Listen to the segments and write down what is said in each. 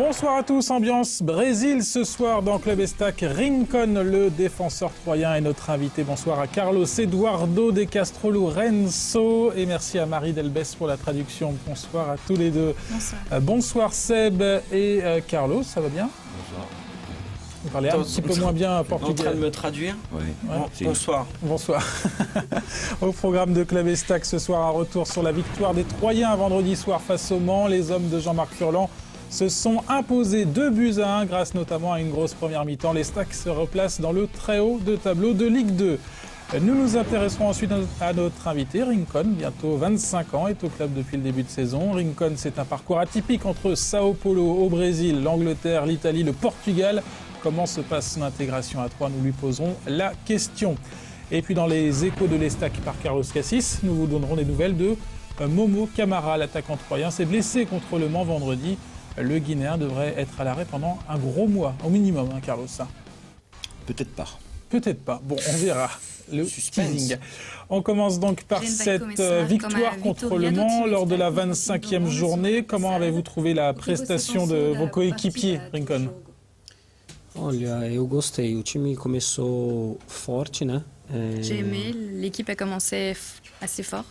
Bonsoir à tous, ambiance Brésil ce soir dans Club Estac. Rincon, le défenseur troyen, est notre invité. Bonsoir à Carlos Eduardo de Castro Lourenço et merci à Marie Delbès pour la traduction. Bonsoir à tous les deux. Bonsoir. Bonsoir Seb et Carlos, ça va bien? Bonsoir. Vous parlez un petit peu moins bien portugais. En train de me traduire? Oui. Bonsoir. Bonsoir. Au programme de Club Estac ce soir, un retour sur la victoire des Troyens vendredi soir face au Mans. Les hommes de Jean-Marc Furlan se sont imposés 2-1 grâce notamment à une grosse première mi-temps. Les Stacks se replacent dans le très haut de tableau de Ligue 2. Nous nous intéresserons ensuite à notre invité, Rincon, bientôt 25 ans, est au club depuis le début de saison. Rincon, c'est un parcours atypique entre Sao Paulo au Brésil, l'Angleterre, l'Italie, le Portugal. Comment se passe son intégration à Troyes? Nous lui poserons la question. Et puis dans les échos de l'Estac par Carlos Cassis, nous vous donnerons des nouvelles de Momo Camara, l'attaquant troyen, s'est blessé contre le Mans vendredi. Le Guinéen devrait être à l'arrêt pendant un gros mois, au minimum, hein, Carlos. Peut-être pas. Peut-être pas. Bon, on verra. Le teasing. On commence donc par cette victoire contre le Mans lors de la 25e journée. Comment avez-vous trouvé la prestation de vos coéquipiers, Rincon? Olha, eu gostei. O time começou forte, né? J'ai aimé, l'équipe a commencé assez fort.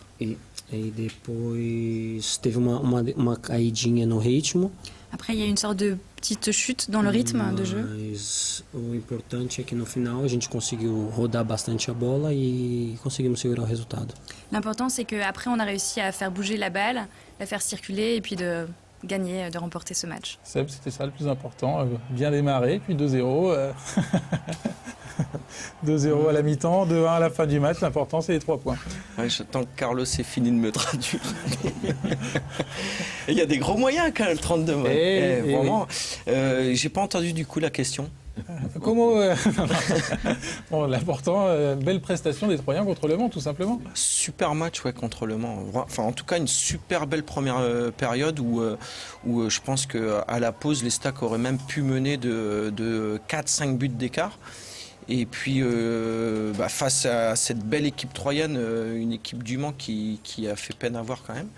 E depois teve uma caidinha no ritmo. Après, il y a une sorte de petite chute dans le rythme de jeu. Mas o importante é que no final a gente conseguiu rodar bastante a bola e conseguimos segurar o resultado. L'important, c'est qu'après, on a réussi à faire bouger la balle, la faire circuler et puis de gagner, de remporter ce match. Seb, c'était ça le plus important, bien démarrer, puis 2-0. 2-0 à la mi-temps, 2-1 à la fin du match. L'important, c'est les 3 points. Ouais, j'attends que Carlos ait fini de me traduire. Il y a des gros moyens quand même, 32 mois. Vraiment. J'ai pas entendu du coup la question. Comment Bon, l'important, belle prestation des Troyens contre le Mans, tout simplement. Super match contre le Mans. Enfin, en tout cas, une super belle première période où je pense qu'à la pause, les Stacks auraient même pu mener de 4-5 buts d'écart. Et puis, face à cette belle équipe troyenne, une équipe du Mans qui a fait peine à voir quand même.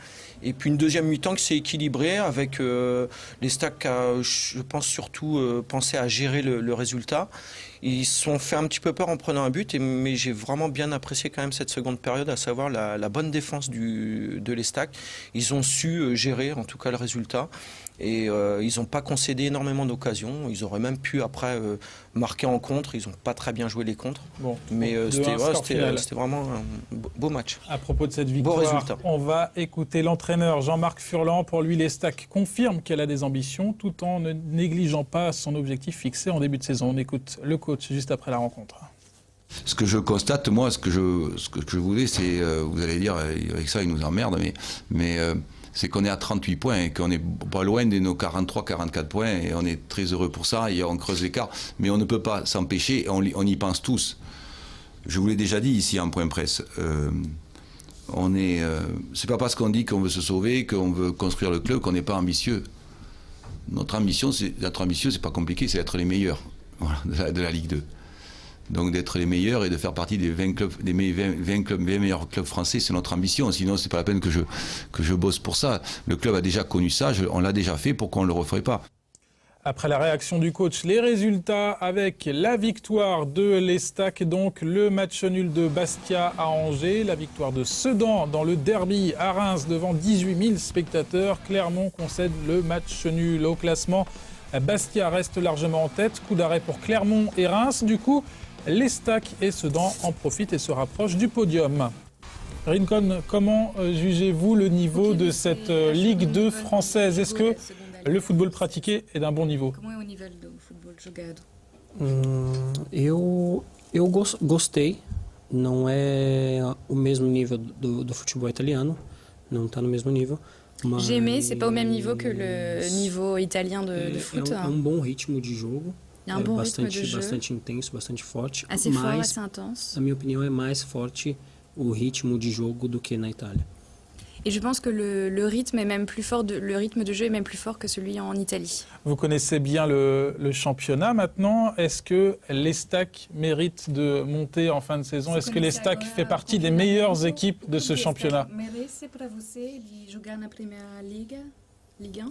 Et puis une deuxième mi-temps qui s'est équilibrée avec les Stacks qui, je pense, surtout pensé à gérer le résultat. Ils se sont fait un petit peu peur en prenant un but, mais j'ai vraiment bien apprécié quand même cette seconde période, à savoir la bonne défense de les Stacks. Ils ont su gérer en tout cas le résultat. Et ils n'ont pas concédé énormément d'occasions. Ils auraient même pu après marquer en contre. Ils n'ont pas très bien joué les contres. Bon, mais c'était vraiment un beau match. À propos de cette victoire, on va écouter l'entraîneur Jean-Marc Furlan. Pour lui, les Stacks confirment qu'elle a des ambitions tout en ne négligeant pas son objectif fixé en début de saison. On écoute le coach juste après la rencontre. Ce que je constate, moi, ce que je voulais, c'est, vous allez dire, avec ça, il nous emmerde, mais c'est qu'on est à 38 points et qu'on est pas loin de nos 43-44 points et on est très heureux pour ça et on creuse l'écart. Mais on ne peut pas s'empêcher, on y pense tous. Je vous l'ai déjà dit ici en point presse, c'est pas parce qu'on dit qu'on veut se sauver, qu'on veut construire le club, qu'on n'est pas ambitieux. Notre ambition, c'est pas compliqué, c'est d'être les meilleurs, voilà, de la Ligue 2. Donc d'être les meilleurs et de faire partie des 20 meilleurs clubs français, c'est notre ambition. Sinon, c'est pas la peine que je bosse pour ça. Le club a déjà connu ça, on l'a déjà fait, pourquoi on ne le referait pas? Après la réaction du coach, les résultats avec la victoire de l'Estac, donc le match nul de Bastia à Angers, la victoire de Sedan dans le derby à Reims devant 18 000 spectateurs. Clermont concède le match nul au classement. Bastia reste largement en tête. Coup d'arrêt pour Clermont et Reims. Du coup, l'Estac et Sedan en profitent et se rapprochent du podium. Rincon, comment jugez-vous le niveau de cette Ligue 2 française? Est-ce que le football pratiqué est d'un bon niveau? Comment est o nível do futebol jogado? Eu gostei. Não é o mesmo nível do futebol italiano. Não está no mesmo nível. J'ai aimé, c'est pas au même niveau que le niveau italien de foot. É bon ritmo de jogo. Il y a un bon rythme de jeu. Bastante intenso, bastante forte. Assez fort, assez intense. Na minha opinião, é mais forte o ritmo de jogo do que na Itália. Et je pense que le rythme est même plus fort, le rythme de jeu est même plus fort que celui en Italie. Vous connaissez bien le championnat maintenant. Est-ce que l'Estac mérite de monter en fin de saison? Est-ce que l'Estac fait partie des meilleures équipes de ce championnat? Merece para você de jogar na Primeira Liga, Ligue 1?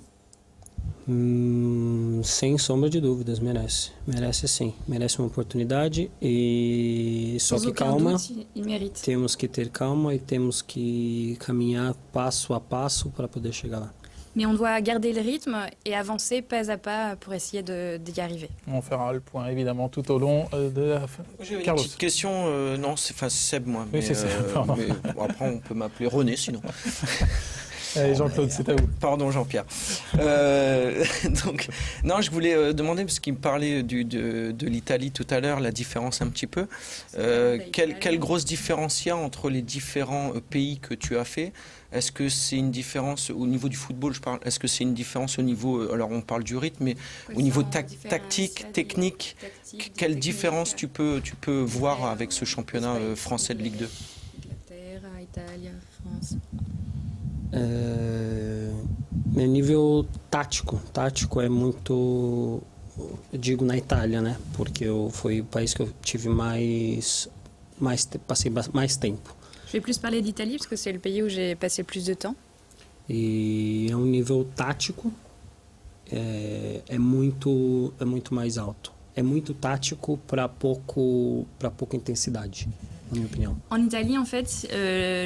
Sem sombra de dúvidas, merece. Merece sim. Merece uma oportunidade e só Sans que aucun calma. doute, il mérite. Temos que ter calma e temos que caminhar passo a passo para poder chegar lá. Mais on doit garder le rythme et avancer pas à pas pour essayer d'y arriver. On fera le point évidemment tout au long de la fin. J'ai une Carlos. petite question, non, c'est Seb, moi. Oui, c'est Seb, pardon. Mais, bon, après, on peut m'appeler René, sinon. Allez, Jean-Claude, c'est à vous. Pardon, Jean-Pierre. Donc, non, je voulais demander, parce qu'il me parlait de l'Italie tout à l'heure, la différence un petit peu. Quelle grosse différence il y a entre les différents pays que tu as fait? Est-ce que c'est une différence au niveau du football, je parle? Est-ce que c'est une différence au niveau, alors on parle du rythme, mais au niveau tactique, technique, quelle différence tu peux voir avec ce championnat français de Ligue 2? Inglaterra, Italie, France. No nível tático é muito, eu digo na Itália, né? Porque foi o país que eu tive passei mais tempo. Je vais plus parler d'Italie parce que c'est le pays où j'ai passé le plus de temps. E é um nível tático é muito mais alto. É muito tático para pouca intensidade, na minha opinião. En Italie, en fait,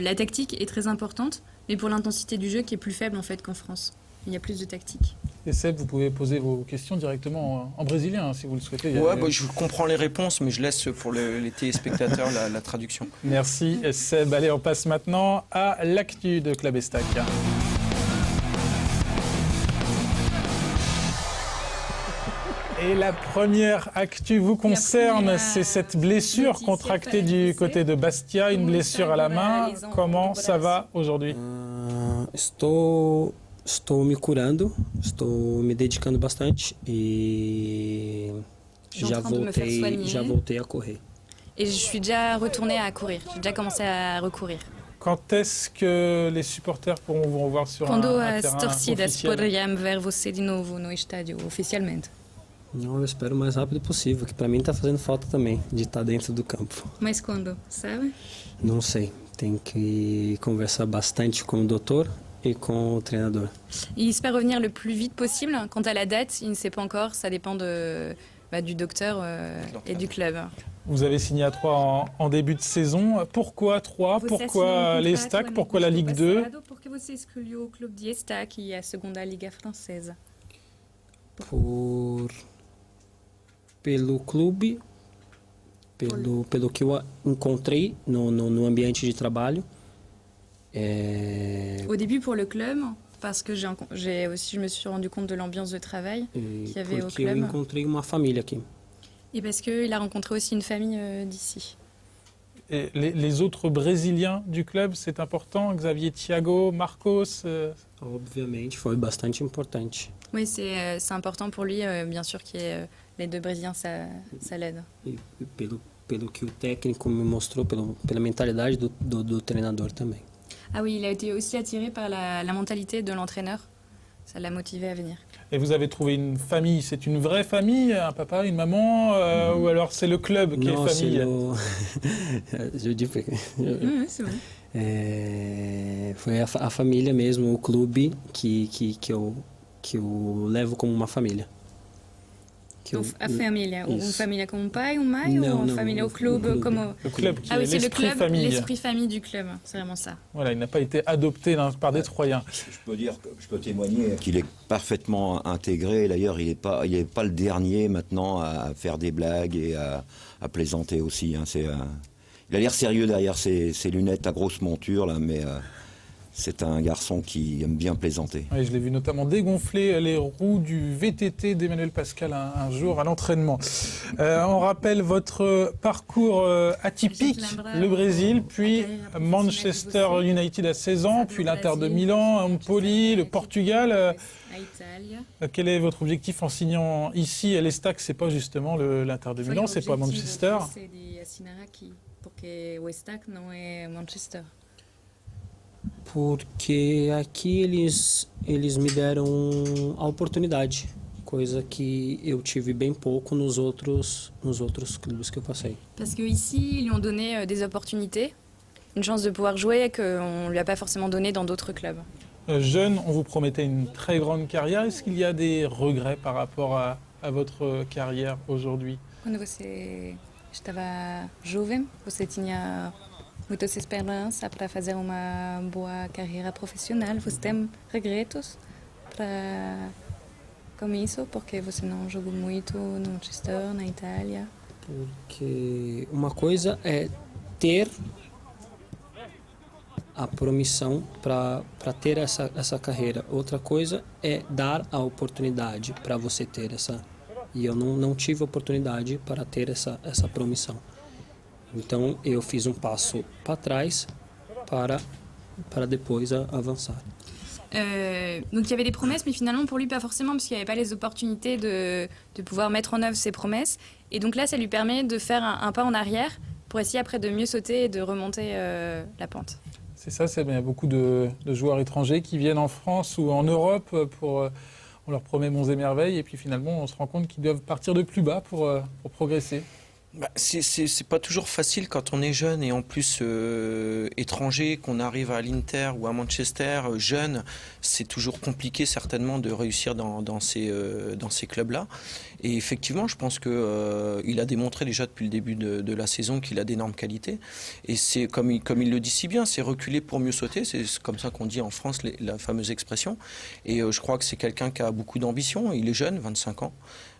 la tactique est très importante, mais pour l'intensité du jeu qui est plus faible en fait qu'en France. Il y a plus de tactique. Et Seb, vous pouvez poser vos questions directement en brésilien si vous le souhaitez. Ouais, je comprends les réponses, mais je laisse pour les téléspectateurs la traduction. Merci Seb. Allez, on passe maintenant à l'actu de Club Estac. Et la première actu vous concerne, c'est cette blessure contractée du côté de Bastia, une blessure à la main. Comment ça va aujourd'hui? Estou me curando, estou me dedicando bastante e já voltei a correr. Et je suis déjà retournée à courir. J'ai déjà commencé à recourir. Quand est-ce que les supporters pourront vous revoir sur un Quando terrain as torcidas officiel? poderiam ver você de novo no estádio oficialmente? Não, eu espero o mais rápido possível, que para mim está fazendo falta também de estar dentro do campo. Mas quando, sabe? Não sei, tem que conversar bastante com o doutor et com o treinador. Il espère revenir le plus vite possible. Quant à la date, il ne sait pas encore. Ça dépend du docteur et du club. Vous avez signé à 3 en début de saison. Pourquoi 3? Pourquoi les Stacks? Pourquoi la Ligue 2? Porque você escolheu o clube de Estac e a segunda liga francesa? Pelo clube, pelo que eu encontrei no ambiente de trabalho. Au début pour le club, parce que je me suis rendu compte de l'ambiance de travail qu'il y avait au Porque eu club. encontrei uma família aqui. Et parce qu'il a rencontré aussi une famille d'ici. Et les autres Brésiliens du club, c'est important? Xavier Thiago, Marcos Obviamente, foi bastante importante. Oui, c'est important pour lui, bien sûr, qu'il y ait les deux Brésiliens, ça l'aide. E pelo que o técnico me mostrou, pela mentalidade do treinador também. Ah oui, il a été aussi attiré par la mentalité de l'entraîneur. Ça l'a motivé à venir. Et vous avez trouvé une famille, c'est une vraie famille? Un papa, une maman? Ou alors c'est le club qui est famille? Je dis que Oui, c'est vrai. foi a família mesmo, o clube que eu levo como uma família. A família. Uma família com um pai, uma mãe, ou uma família au club como... Le club qui Ah oui, est c'est le l'esprit club, famille. l'esprit famille du club. C'est vraiment ça. Voilà, il n'a pas été adopté par des Troyens. Je peux témoigner qu'il est parfaitement intégré. D'ailleurs, il n'est pas le dernier maintenant à faire des blagues et à plaisanter aussi. Hein. Il a l'air sérieux derrière ses lunettes à grosse monture, là, mais c'est un garçon qui aime bien plaisanter. Oui, je l'ai vu notamment dégonfler les roues du VTT d'Emmanuel Pascal un jour à l'entraînement. On rappelle votre parcours atypique, le Brésil, puis Manchester United à 16 ans, puis l'Inter de Milan, Empoli, le Portugal. À Italie. Quel est votre objectif en signant ici à l'Estac? C'est pas justement l'Inter de Milan, c'est pas Manchester. C'est de assinar aqui, porque o Estac não é Manchester. Porque aqui eles me deram a oportunidade, coisa que eu tive bem pouco nos outros clubes que eu passei. Parce qu'ici, ils lui ont donné des opportunités, une chance de pouvoir jouer qu'on ne lui a pas forcément donné dans d'autres clubs. Jeune, on vous promettait une très grande carrière. Est-ce qu'il y a des regrets par rapport à votre carrière aujourd'hui? Quando você estava jovem, você tinha muitas esperanças para fazer uma boa carreira profissional. Você tem regretos com isso? Porque você não jogou muito no Manchester, na Itália? Porque uma coisa é ter a promissão para ter essa carreira. Outra coisa é dar a oportunidade para você ter essa. E eu não tive oportunidade para ter essa promissão. Então eu fiz um passo para trás para depois avançar. Donc il y avait des promesses, mais finalement pour lui pas forcément, parce qu'il n'y avait pas les opportunités de pouvoir mettre en œuvre ses promesses. Et donc là, ça lui permet de faire un pas en arrière pour essayer après de mieux sauter et de remonter la pente. C'est ça, il y a beaucoup de joueurs étrangers qui viennent en France ou en Europe on leur promet monts et merveilles et puis finalement on se rend compte qu'ils doivent partir de plus bas pour progresser. C'est pas toujours facile quand on est jeune et en plus étranger, qu'on arrive à l'Inter ou à Manchester, jeune, c'est toujours compliqué certainement de réussir dans ces clubs-là. Et effectivement, je pense qu'il a démontré déjà depuis le début de la saison qu'il a d'énormes qualités. Et c'est comme il le dit si bien, c'est reculer pour mieux sauter, c'est comme ça qu'on dit en France la fameuse expression. Et je crois que c'est quelqu'un qui a beaucoup d'ambition, il est jeune, 25 ans.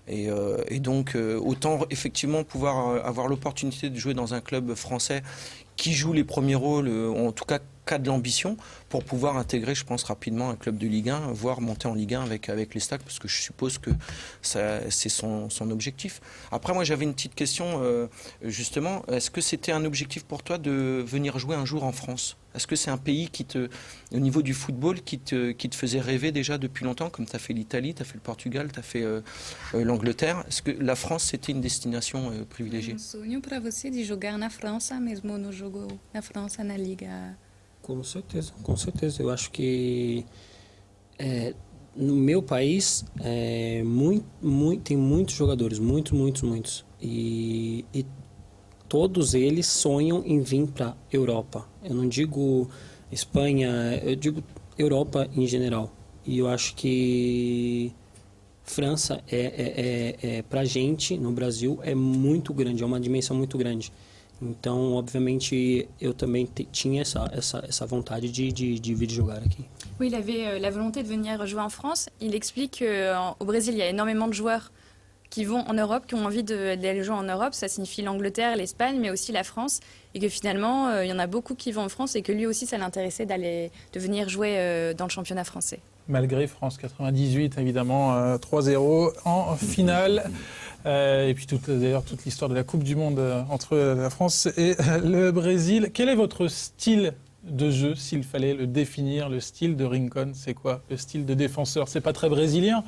Et donc, autant effectivement pouvoir avoir l'opportunité de jouer dans un club français qui joue les premiers rôles, en tout cas de l'ambition, pour pouvoir intégrer, je pense, rapidement un club de Ligue 1, voire monter en Ligue 1 avec les Stacks, parce que je suppose que c'est son objectif. Après, moi, j'avais une petite question, justement. Est-ce que c'était un objectif pour toi de venir jouer un jour en France ? Est-ce que c'est un pays au niveau du football, qui te faisait rêver déjà depuis longtemps, comme tu as fait l'Italie, tu as fait le Portugal, tu as fait l'Angleterre? Est-ce que la France, c'était une destination privilégiée? Sonho para você de jogar na França, mesmo no jogo na França, na Liga? Com certeza, com certeza. Eu acho que no meu país tem muitos jogadores, muitos. E todos eles sonham em vir para a Europa. Eu não digo Espanha, eu digo Europa em geral. E eu acho que França para a gente, no Brasil, é muito grande, é uma dimensão muito grande. Então, obviamente, eu também tinha essa vontade de vir jogar aqui. Oui, il avait la volonté de venir jouer en France. Il explique qu'au Brésil, il y a énormément de joueurs qui vont en Europe, qui ont envie d'aller jouer en Europe. Ça signifie l'Angleterre, l'Espagne, mais aussi la France. Et que finalement, il y en a beaucoup qui vont en France et que lui aussi, ça l'intéressait de venir jouer dans le championnat français. Malgré France 98, évidemment, 3-0 en finale. Et puis d'ailleurs toute l'histoire de la Coupe du Monde entre la France et le Brésil. Quel est votre style de jeu, s'il fallait le définir, le style de Rincon? C'est quoi le style de défenseur? C'est pas très brésilien?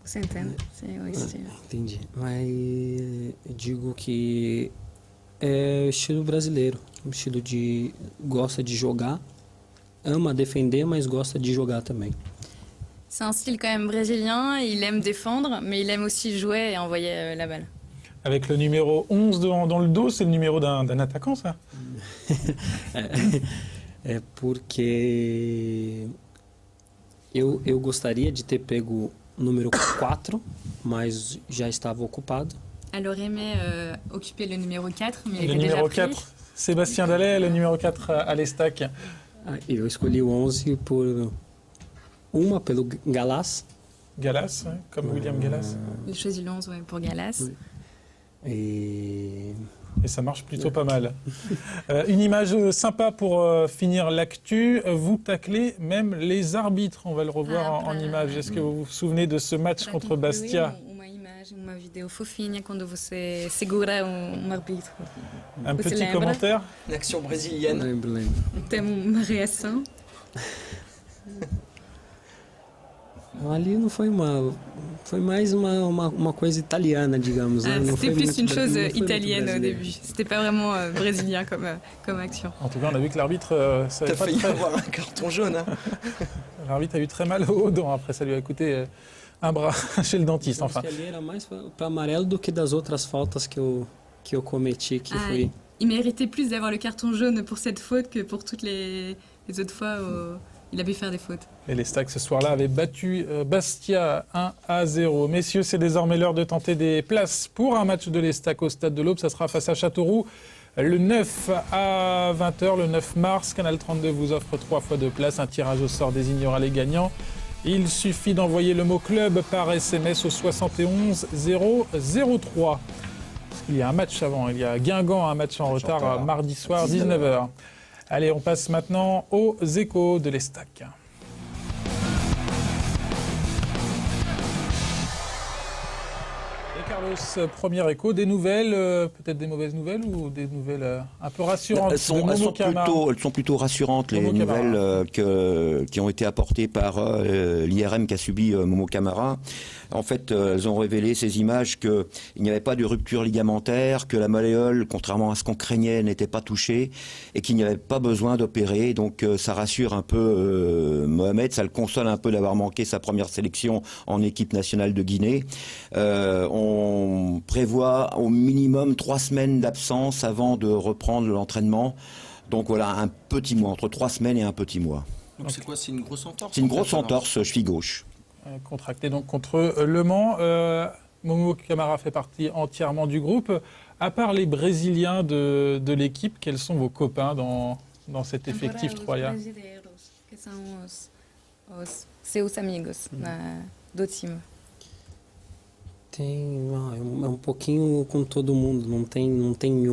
Você entende? Sim, o estilo. Entendi. Mas eu digo que é estilo brasileiro. Um estilo gosta de jogar, ama defender, mas gosta de jogar também. C'est un style quand même brésilien, il aime défendre, mais il aime aussi jouer et envoyer la balle. Avec le numéro 11 dans le dos, c'est le numéro d'un attaquant, ça? É porque eu gostaria de ter pego o número 4, mas já estava ocupado. Elle aurait aimé occuper le numéro 4, mais il Le était déjà numéro pris. 4, Sébastien Dallet, le numéro 4 à l'Estac. Eu escolhi o 11 pelo Galás. Gallas, ouais, comme William Gallas. Il choisit le 11 pour Gallas. Et Et ça marche plutôt pas mal. Une image sympa pour finir l'actu. Vous taclez même les arbitres. On va le revoir en image. Est-ce que vous vous souvenez de ce match contre Bastia? Uma imagem, uma video fofinha quando você segura árbitro. Un Você petit lembra? commentaire? Une action brésilienne. lembro. Tem uma reação. Ali não foi foi mais uma coisa italiana, digamos. Né? Não C'était foi plus muito une não chose foi muito italienne au brasileiro. début. C'était pas vraiment brésilien comme action. En tout cas, on a vu que l'arbitre savait T'as pas failli très... avoir un carton jaune, hein. L'arbitre a eu très mal aux dents. Après, ça lui a coûté un bras chez le dentiste. Acho Enfin, que ali era mais para amarelo do que das outras faltas que eu cometi, que foi il méritait plus d'avoir le carton jaune pour cette faute que pour toutes les autres fois où il a pu faire des fautes. Et les Stacks ce soir-là avaient battu Bastia 1-0. Messieurs, c'est désormais l'heure de tenter des places pour un match de l'Estac au Stade de l'Aube. Ça sera face à Châteauroux le 9 à 20h, le 9 mars. Canal 32 vous offre 3 fois de place. Un tirage au sort désignera les gagnants. Il suffit d'envoyer le mot club par SMS au 71 003. Il y a un match avant, il y a Guingamp, un match en retard mardi soir, 19h. Allez, on passe maintenant aux échos de l'Estac. Et Carlos, premier écho, des nouvelles, peut-être des mauvaises nouvelles ou des nouvelles un peu rassurantes? Elles sont plutôt rassurantes, les Momo Camara. nouvelles qui ont été apportées par l'IRM qu'a subi Momo Camara. En fait, elles ont révélé ces images qu'il n'y avait pas de rupture ligamentaire, que la malléole, contrairement à ce qu'on craignait, n'était pas touchée et qu'il n'y avait pas besoin d'opérer. Donc ça rassure un peu Mohamed, ça le console un peu d'avoir manqué sa première sélection en équipe nationale de Guinée. On prévoit au minimum 3 semaines d'absence avant de reprendre l'entraînement. Donc voilà, un petit mois, entre 3 semaines et un petit mois. Donc c'est quoi? C'est une grosse entorse? C'est une grosse entorse, cheville gauche. Contracté donc contre Le Mans. Momo Camara fait partie entièrement du groupe. À part les Brésiliens de l'équipe, quels sont vos copains dans cet effectif troyen? Seus amigos do time. É pouquinho com todo mundo, não tem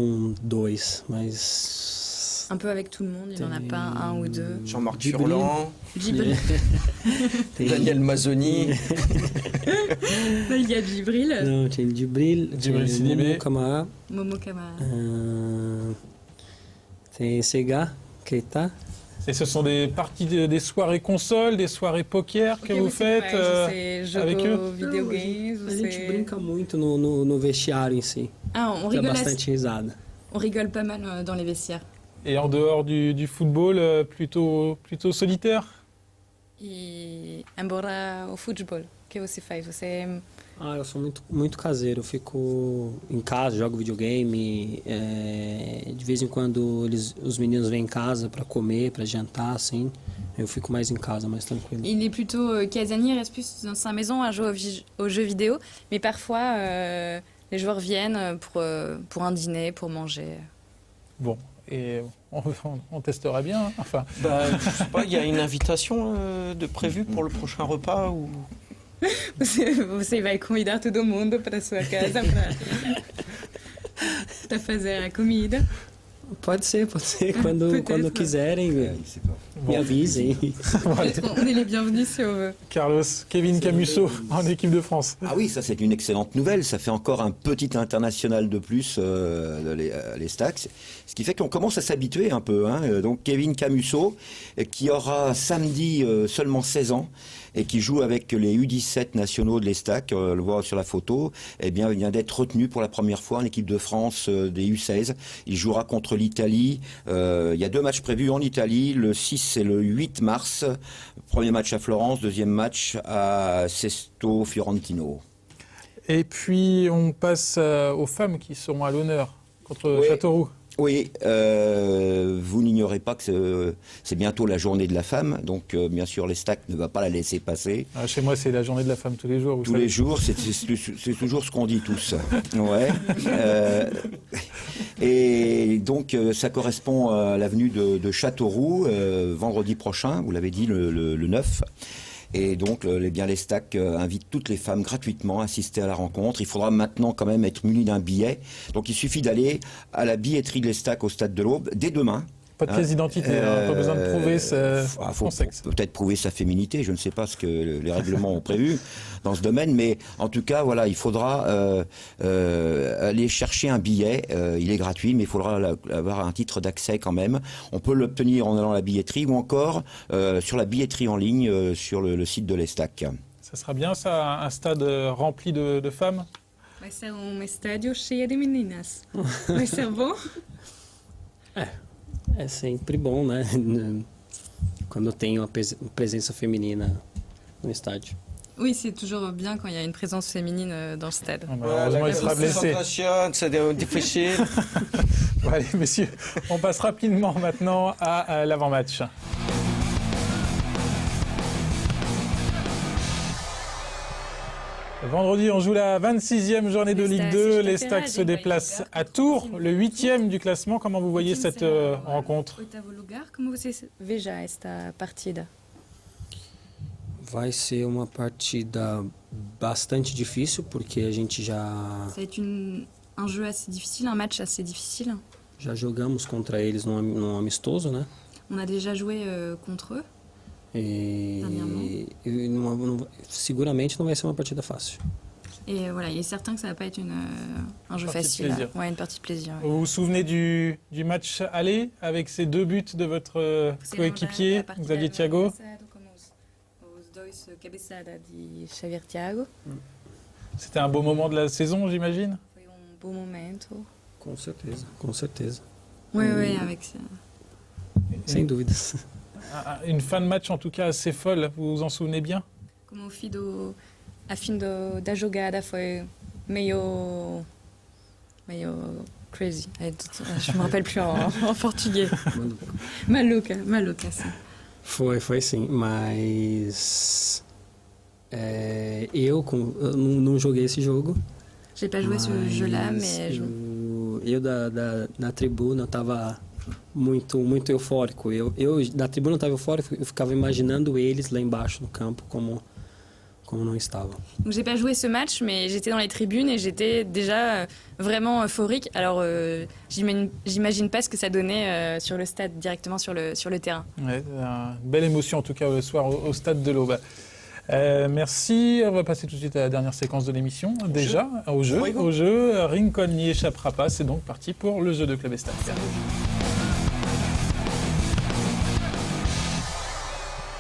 2, mas... Un peu avec tout le monde, il n'en a pas un ou deux. Jean-Marc Djibril. Furlan, Djibril. Daniel Mazzoni. Il y a Djibril, Não, tem Djibril, Sidibé. Momo Camara, Momo Camara. tem Sega, Keita. Et ce sont des parties, des soirées consoles, des soirées poker que vous faites avec eux? Video games, A gente brinca muito no vestiário em si. Ah, on Dá rigole, bastante risada. on rigole pas mal dans les vestiaires. Et en dehors du football, plutôt solitaire? E embora o futebol, o que você faz? Você Eu sou muito caseiro. Eu fico em casa, jogo videogame. De vez em quando os meninos vêm em casa para comer, para jantar, assim. Eu fico mais em casa, mais tranquilo. Il est plutôt casanier, il reste plus dans sa maison à jouer aux jeux vidéo, mais parfois les joueurs viennent pour un dîner, pour manger. Bon, et on testera bien. Hein. Enfin, Je sais pas, il y a une invitation de prévue pour le prochain repas ou... Você vai convidar todo mundo para sua casa para fazer a comida. Pode ser. Quando quiserem, me avisem. On est les bienvenus si on veut. Carlos, Kevin Camusso en équipe de France. Ah oui, ça c'est une excellente nouvelle. Ça fait encore un petit international de plus, les Stacks. Ce qui fait qu'on commence à s'habituer un peu. Hein. Donc Kevin Camusso, qui aura samedi seulement 16 ans et qui joue avec les U17 nationaux de l'Estac, on le voit sur la photo, eh bien, il vient d'être retenu pour la première fois en équipe de France des U16. Il jouera contre l'Italie. Il y a 2 matchs prévus en Italie, le 6 et le 8 mars. Premier match à Florence, deuxième match à Sesto Fiorentino. Et puis, on passe aux femmes qui seront à l'honneur contre Châteauroux. Oui, vous n'ignorez pas que c'est bientôt la journée de la femme, donc bien sûr l'Estac ne va pas la laisser passer. Chez moi, c'est la journée de la femme tous les jours. Tous les jours, c'est toujours ce qu'on dit tous. Ouais. Et donc ça correspond à l'avenue de Châteauroux, vendredi prochain, vous l'avez dit, le 9. Et donc, l'Estac invite toutes les femmes gratuitement à assister à la rencontre. Il faudra maintenant quand même être muni d'un billet. Donc, il suffit d'aller à la billetterie de l'Estac au Stade de l'Aube dès demain. Pas de pièce d'identité, pas besoin de prouver son sexe. Peut-être prouver sa féminité, je ne sais pas ce que les règlements ont prévu dans ce domaine, mais en tout cas, voilà, il faudra aller chercher un billet. Il est gratuit, mais il faudra avoir un titre d'accès quand même. On peut l'obtenir en allant à la billetterie ou encore sur la billetterie en ligne sur le site de l'Estac. Ça sera bien, ça, un stade rempli de femmes? Vai ser estádio cheio de meninas. Vai ser bom? É sempre bom, né? Quando tem uma presença feminina no estádio. Oui, c'est toujours bien quand il y a une présence féminine dans le stade. Malheureusement, il sera blessé. C'est difficile. Bon, allez, messieurs, on passe rapidement maintenant à l'avant-match. Vendredi, on joue la 26e journée de Ligue 2. Les Stacks se déplacent à Tours, le 8e du classement. Comment vous voyez cette rencontre? Oitavo lugar, como você veja esta partida? Vai ser uma partida bastante difícil, porque a gente Ça va être un jeu assez difficile, un match assez difficile. já jogamos contra eles num amistoso, né? On a déjà joué contre eux. E seguramente não vai ser uma partida fácil. Et voilà, il est certain que ça va pas être un jeu Partie de facile. plaisir. Ouais, une partie de plaisir. Ouais. Vous vous souvenez du match aller avec ces 2 buts de votre coéquipier, Xavier Thiago? Os dois cabeçada de Xavier Thiago. C'était un beau moment de la saison, j'imagine? Foi bom momento. Com certeza, com certeza. Oui, oui, avec ça. Sem dúvidas. Une fin de match en tout cas assez folle, vous vous en souvenez bien? Como a fim da jogada foi meio crazy. Je me rappelle plus en portugais. Maluca, sim. Foi sim, mas eu não joguei esse jogo. J'ai pas joué ce jeu-là, mais eu da tribuna eu estava muito eufórico. Eu da tribuna eu estava eufórico, eu ficava imaginando eles lá embaixo no campo como não estavam. Donc j'ai pas joué ce match, mais j'étais dans les tribunes et j'étais déjà vraiment euphorique. Alors j'imagine pas ce que ça donnait sur le stade, directement sur le terrain. Ouais, une belle émotion en tout cas le soir au stade de l'Aube. Merci, on va passer tout de suite à la dernière séquence de l'émission. Déjà, au jeu, Rincon n'y échappera pas, c'est donc parti pour le jeu de Club Estac.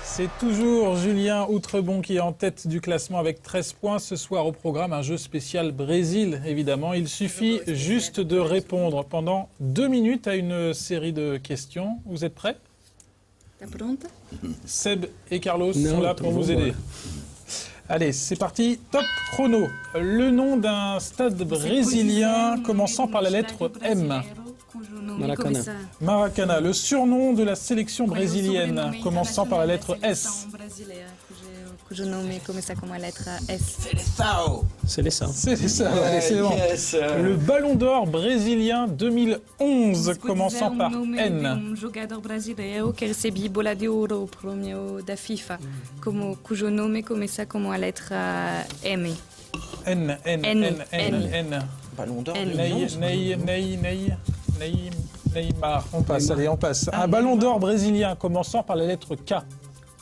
C'est toujours Julien Outrebon qui est en tête du classement avec 13 points. Ce soir au programme, un jeu spécial Brésil, évidemment. Il suffit juste de répondre pendant 2 minutes à une série de questions. Vous êtes prêts? Tá pronta? Seb et Carlos sont là pour vous aider. Allez, c'est parti. Top chrono. Le nom d'un stade brésilien commençant par la lettre M. Maracanã. Maracanã. Le surnom de la sélection brésilienne commençant par la lettre S. Cujo nome começa com a letra S. Seleção. C'est ça, allez, c'est bon. Yes. Le Ballon d'Or brésilien 2011 commençant par N. Jogador brasileiro que recebi bola de ouro, prêmio da FIFA, cujo nome começa com a letra M. N. Ballon d'Or. Neymar. On passe, allez, on passe. Un Ballon d'Or brésilien commençant par la lettre K.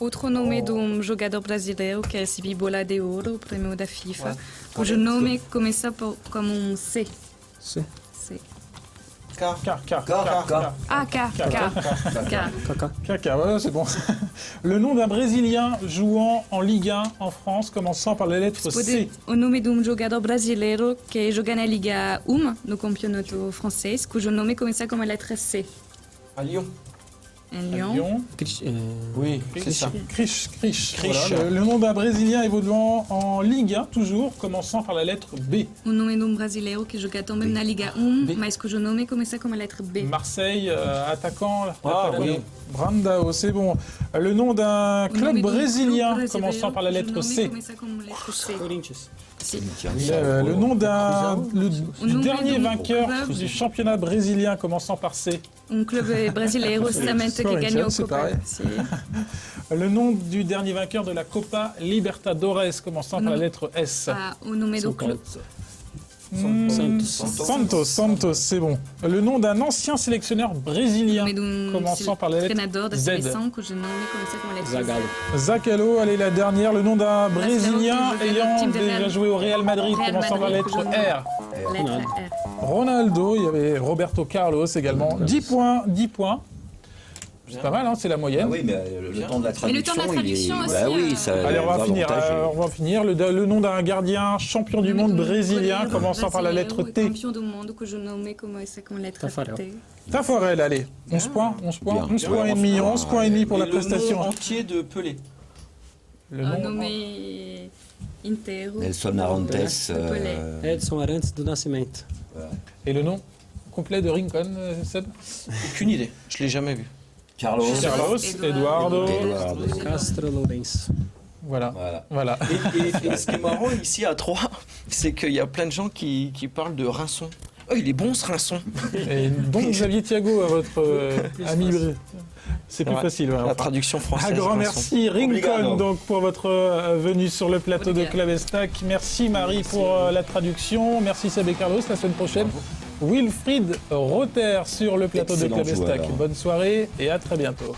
Outro nome de jogador brasileiro que recebi bola de ouro, prêmio da FIFA, cujo nome começa com C. C. C. K. Ah, K. Voilà, c'est bon. Le nom d'un Brésilien jouant en Ligue 1 en France commençant par la lettre C. O nome de jogador brasileiro que joga na Liga 1, no campeonato francês, cujo nome começa com a letra C. À Lyon. Em Lyon. Oui, c'est ça. Krish. Krish. Voilà, le nom d'un Brésilien évoluant en Ligue 1, toujours, commençant par la lettre B. O nome de brasileiro que joga também na Liga 1, mas cujo nome começa com a letra B. Marseille, attaquant. Ah, oui. Brandao, c'est bon. Le nom d'un O club nome do brésilien clube commençant par la brasileiro, lettre cujo C. nome começa com a letra C. Corinthians. Si. Le nom du nom dernier de vainqueur club. du championnat brésilien commençant par C. Club brasileiro justamente que ganhou a c'est Copa. pareil. Si. Le nom du dernier vainqueur de la Copa Libertadores commençant par la lettre S. Ah, o nome do clube. Santos, c'est bon. Le nom d'un ancien sélectionneur brésilien O nome commençant par la lettre treinador da Z. seleção cujo nome começa com a letra Zagallo. Z. Zagallo, allez, la dernière. Le nom d'un Brésilien qui joue ayant au team de déjà Real- joué au Real Madrid Real commençant par la Madrid, lettre cujo nome- R. Letra R. Ronaldo, il y avait Roberto Carlos également. 10 points. C'est pas mal, hein, c'est la moyenne. Ah oui, mais le temps de la Mais le temps traduction, de la traduction il est... aussi, Bah oui, ça Allez, on va finir. avantagé. Le nom d'un gardien champion du monde brésilien commençant par la lettre T. Campeão do mundo cujo nome começa com a letra Tafarel. T. Tafarel, allez. 11 points. Bien. 11 points et demi pour la Et prestation. le nom entier de Pelé. Le Un nom nome Intero. Nelson Arantes. Edson Arantes do Nascimento. Et le nom complet de Rincon, Seb? Aucune idée, je l'ai jamais vu. Carlos. Carlos, Eduardo. Eduardo. Castro Lourenço. Voilà. Voilà. Et ce qui est marrant ici à Troyes, c'est qu'il y a plein de gens qui parlent de Rinçon. Oh, il est bon ce Rinçon. Et donc Xavier Thiago, votre ami. C'est plus Ouais. facile. Ouais. La traduction française. Un grand Rinçon. merci Rincon Obrigado. donc pour votre venue sur le plateau de Clavestac. Merci Marie pour la traduction. Merci Seb et Carlos. La semaine prochaine, Wilfried Rother sur le plateau Excellent de Clavestac. joueur. Bonne soirée et à très bientôt.